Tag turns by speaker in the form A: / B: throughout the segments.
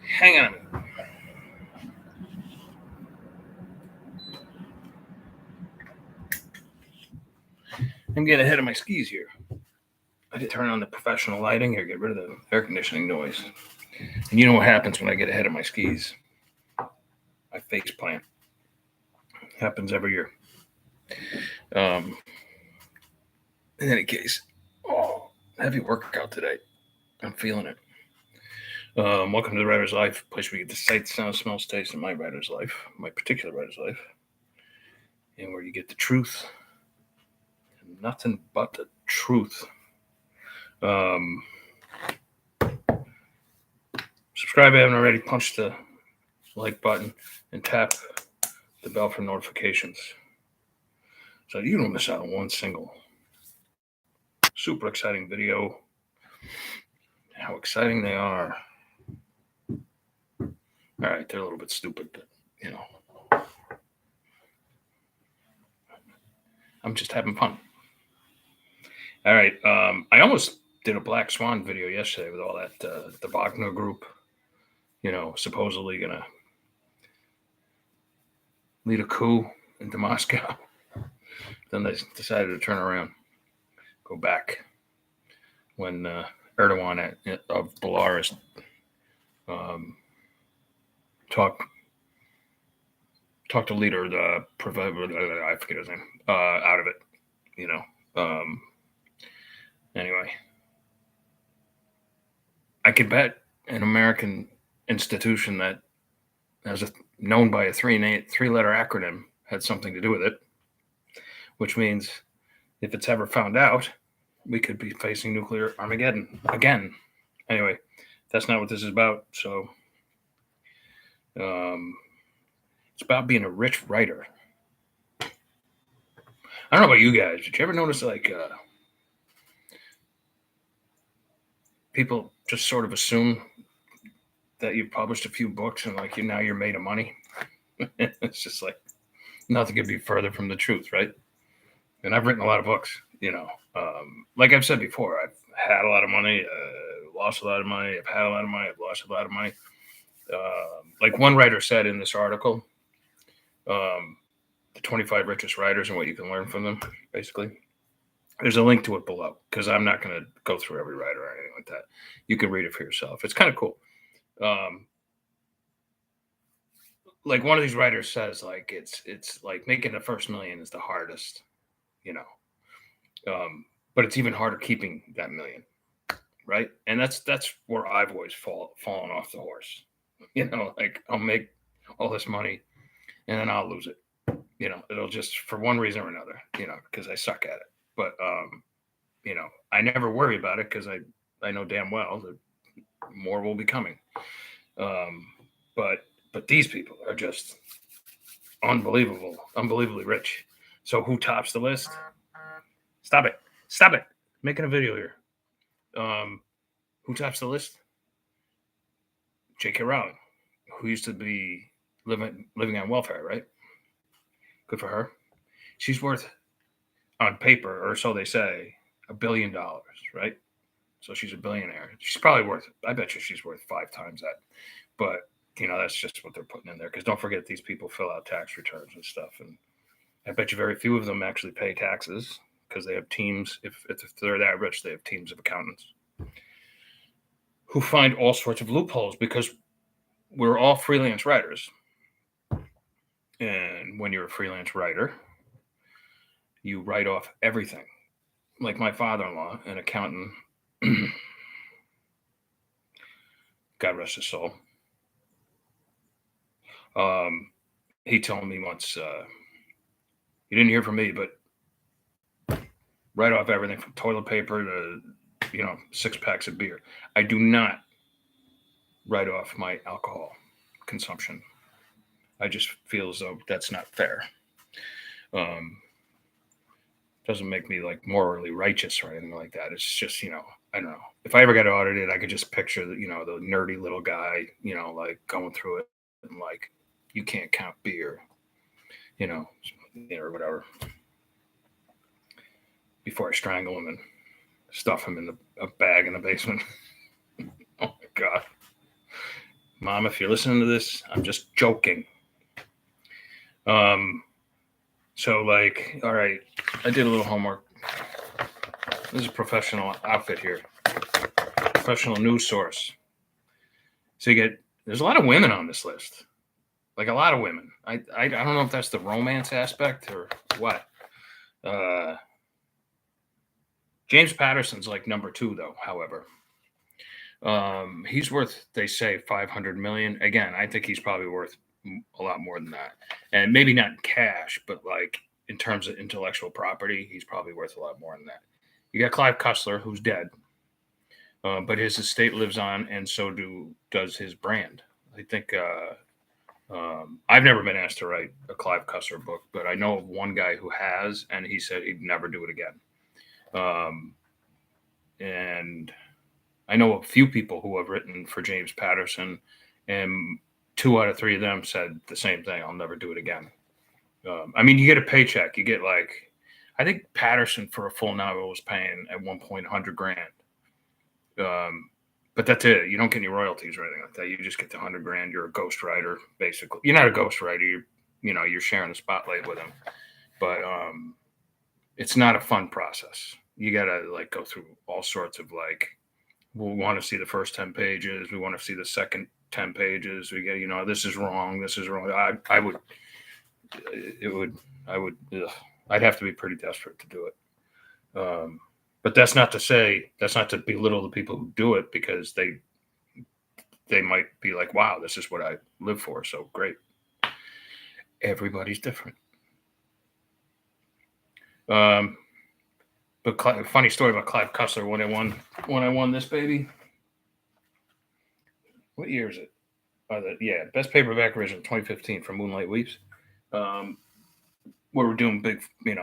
A: Hang on a minute. I'm getting ahead of my skis here. I could turn on the professional lighting or get rid of the air conditioning noise. And you know what happens when I get ahead of my skis? I face plant. Happens every year. Um, in any case, oh, heavy workout today. I'm feeling it. Welcome to the Writer's Life, place where you get the sight, sound, smells, taste of my writer's life, my particular writer's life, and where you get the truth, and nothing but the truth. Um, subscribe if you haven't already. Punch the like button and tap the bell for notifications so you don't miss out on one single super exciting video. How exciting they are. All right, they're a little bit stupid, but you know, I'm just having fun. All right, I almost did a Black Swan video yesterday with all that the Wagner group, supposedly gonna lead a coup into Moscow. Then they decided to turn around, go back when Erdogan of Belarus talked the leader, I forget his name, out of it. Anyway, I could bet an American institution that has known by a three-letter acronym had something to do with it, which means if it's ever found out, we could be facing nuclear Armageddon again. Anyway, that's not what this is about. So it's about being a rich writer. I don't know about you guys. Did you ever notice people just sort of assume that you've published a few books and now you're made of money? It's just like nothing could be further from the truth, right? And I've written a lot of books, like I've said before, I've had a lot of money, lost a lot of money, I've had a lot of money, I've lost a lot of money. Like one writer said in this article, the 25 richest writers and what you can learn from them, basically. There's a link to it below because I'm not going to go through every writer or anything like that. You can read it for yourself. It's kind of cool. Like one of these writers says, like it's like making the first million is the hardest, but it's even harder keeping that million, right? And that's where I've always fallen off the horse. Like I'll make all this money and then I'll lose it. It'll just for one reason or another, because I suck at it. But I never worry about it because I know damn well that more will be coming. But these people are just unbelievably rich. So who tops the list? Stop it! Making a video here. Who tops the list? J.K. Rowling, who used to be living on welfare, right? Good for her. She's worth, on paper, or so they say, $1 billion, right? So she's a billionaire. She's probably worth, I bet you she's worth 5 times that. But, that's just what they're putting in there. Because don't forget, these people fill out tax returns and stuff. And I bet you very few of them actually pay taxes because they have teams. If they're that rich, they have teams of accountants who find all sorts of loopholes because we're all freelance writers. And when you're a freelance writer, you write off everything. Like my father-in-law, an accountant, God rest his soul. He told me once, you didn't hear from me, but write off everything from toilet paper to, 6 packs of beer. I do not write off my alcohol consumption. I just feel as though that's not fair. Doesn't make me like morally righteous or anything like that. It's just, I don't know. If I ever got audited, I could just picture the, the nerdy little guy, like going through it and like, you can't count beer, or whatever. Before I strangle him and stuff him in a bag in the basement. Oh my God. Mom, if you're listening to this, I'm just joking. So like, all right, I did a little homework. This is a professional outfit here, professional news source. So there's a lot of women on this list, like a lot of women. I don't know if that's the romance aspect or what. James Patterson's like number 2 though. However, he's worth, they say, 500 million. Again, I think he's probably worth a lot more than that, and maybe not in cash, but like in terms of intellectual property, he's probably worth a lot more than that. You got Clive Cussler, who's dead, but his estate lives on, and so does his brand. I think I've never been asked to write a Clive Cussler book, but I know of one guy who has, and he said he'd never do it again. And I know a few people who have written for James Patterson, and 2 out of 3 of them said the same thing. I'll never do it again. I mean, you get a paycheck. You get like, I think Patterson for a full novel was paying at one point $100,000. But that's it. You don't get any royalties or anything like that. You just get the $100,000. You're a ghostwriter, basically. You're not a ghostwriter. You're sharing the spotlight with him. But it's not a fun process. You gotta like go through all sorts of like, we want to see the first 10 pages. We want to see the second 10 pages. We get, this is wrong. This is wrong. I'd have to be pretty desperate to do it. But that's not to belittle the people who do it, because they might be like, wow, this is what I live for. So great. Everybody's different. But funny story about Clive Cussler when I won this baby. What year is it? Best paperback original, 2015 from Moonlight Weeps. We were doing big, they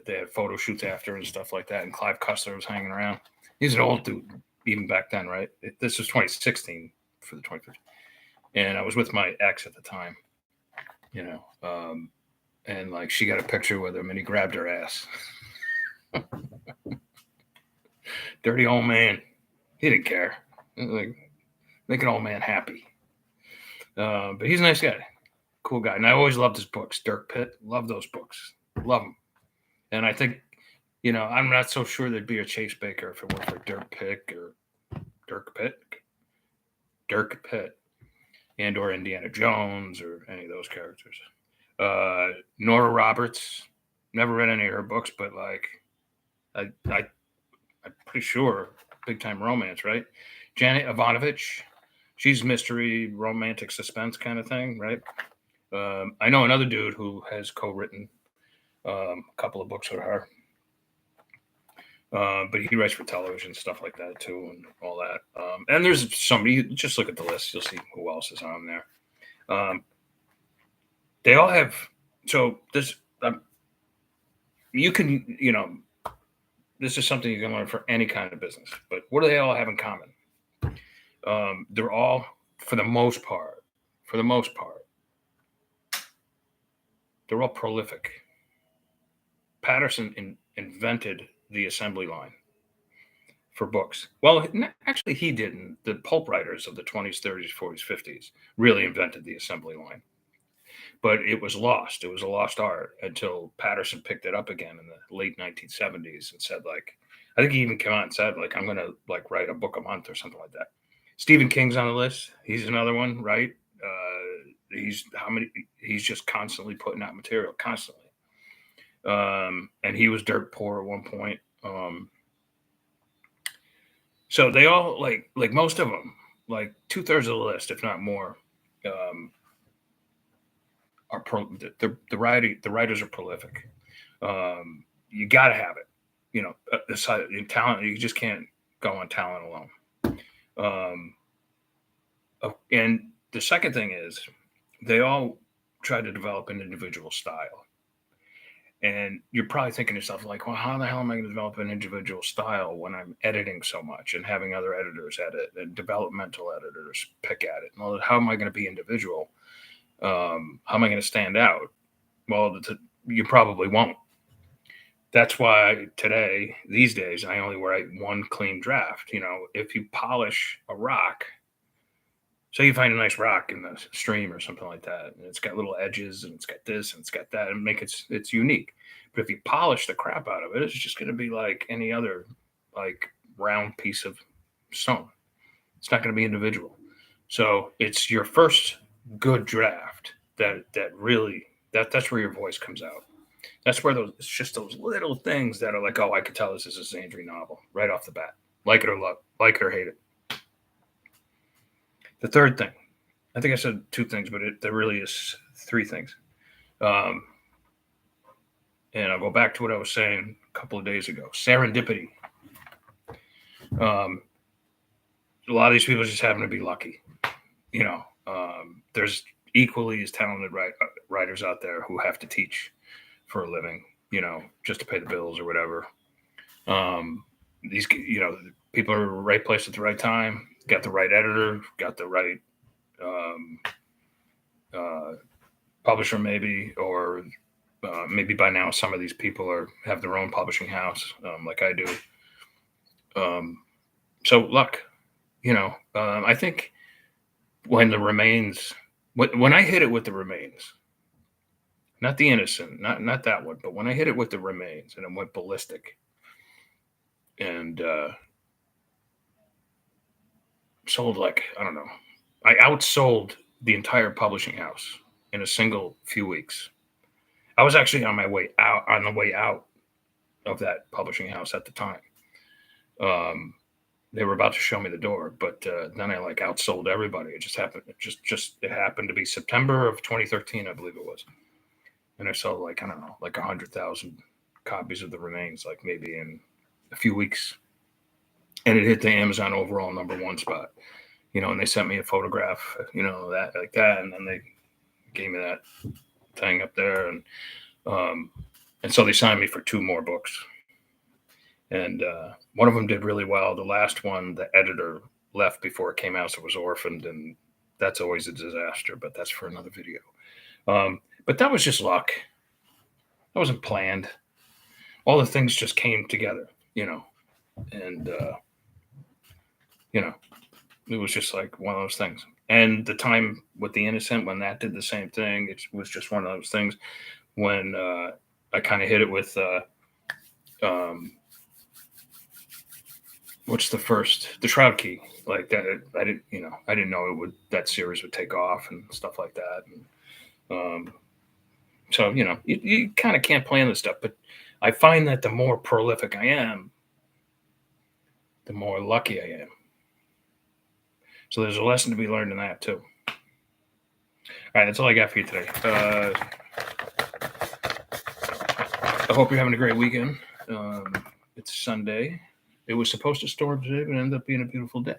A: had photo shoots after and stuff like that, and Clive Cussler was hanging around. He's an old dude, even back then, right? This was 2016 for the 2015, and I was with my ex at the time, and like she got a picture with him, and he grabbed her ass. Dirty old man. He didn't care. Like, make an old man happy. But he's a nice guy. Cool guy. And I always loved his books. Dirk Pitt. Love those books. Love them. And I think, I'm not so sure there'd be a Chase Baker if it weren't for Dirk Pitt, and or Indiana Jones or any of those characters. Nora Roberts. Never read any of her books, but like, I'm pretty sure big time romance, right? Janet Ivanovich, she's mystery, romantic suspense kind of thing, right? I know another dude who has co-written a couple of books with her, but he writes for television, stuff like that too, and all that. And there's somebody, just look at the list, you'll see who else is on there. They all have, so this, you can, this is something you can learn for any kind of business, but what do they all have in common? They're all, for the most part, they're all prolific. Patterson invented the assembly line for books. Well, actually, he didn't. The pulp writers of the 20s, 30s, 40s, 50s really invented the assembly line. But it was lost. It was a lost art until Patterson picked it up again in the late 1970s and said, like, I think he even came out and said, like, I'm going to like write a book a month or something like that. Stephen King's on the list. He's another one, right? He's just constantly putting out material, constantly. And he was dirt poor at one point. So they all like most of them, like 2/3 of the list, if not more, are the writers are prolific. You got to have it, aside talent. You just can't go on talent alone. And the second thing is they all try to develop an individual style. And you're probably thinking to yourself, like, well, how the hell am I going to develop an individual style when I'm editing so much and having other editors edit and developmental editors pick at it? Well, how am I going to be individual? How am I going to stand out? Well, you probably won't. That's why these days, I only write one clean draft. If you polish a rock, So you find a nice rock in the stream or something like that, and it's got little edges, and it's got this, and it's got that, and make it's unique. But if you polish the crap out of it, it's just going to be like any other like round piece of stone. It's not going to be individual. So it's your first good draft that really that's where your voice comes out. That's where those it's just those little things that are like, oh, I could tell this is a Zandri novel right off the bat. Like it or love, like it or hate it. The third thing, I think I said two things, but there really is three things. Um, and I'll go back to what I was saying a couple of days ago. Serendipity. Um, a lot of these people just happen to be lucky. There's equally as talented writers out there who have to teach for a living, just to pay the bills or whatever. These, people are in the right place at the right time, got the right editor, got the right publisher, maybe, or maybe by now some of these people have their own publishing house, like I do. So luck, I think when the remains, when I hit it with the remains, not the innocent, not that one, but when I hit it with the remains and it went ballistic, and sold like, I don't know, I outsold the entire publishing house in a single few weeks. I was actually on the way out of that publishing house at the time. They were about to show me the door, but then I like outsold everybody. It just happened. It happened to be September of 2013, I believe it was. And I sold like, I don't know, like 100,000 copies of the remains, like maybe in a few weeks. And it hit the Amazon overall #1 spot, and they sent me a photograph, that like that. And then they gave me that thing up there. And so they signed me for 2 more books. And one of them did really well. The last one, the editor left before it came out, so it was orphaned. And that's always a disaster, but that's for another video. But that was just luck. That wasn't planned. All the things just came together, and, it was just like one of those things. And the time with The Innocent, when that did the same thing, it was just one of those things when I kind of hit it with, what's the Shroud Key, like that. I didn't know that series would take off and stuff like that. And, so, you kind of can't plan this stuff, but I find that the more prolific I am, the more lucky I am. So there's a lesson to be learned in that too. All right, that's all I got for you today. I hope you're having a great weekend. It's Sunday. It was supposed to storm today, but it ended up being a beautiful day.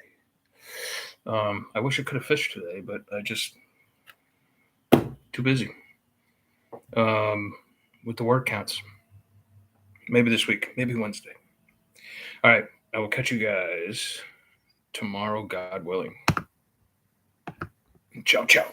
A: I wish I could have fished today, but I just too busy with the word counts. Maybe this week, maybe Wednesday. All right, I will catch you guys tomorrow, God willing. Ciao, ciao.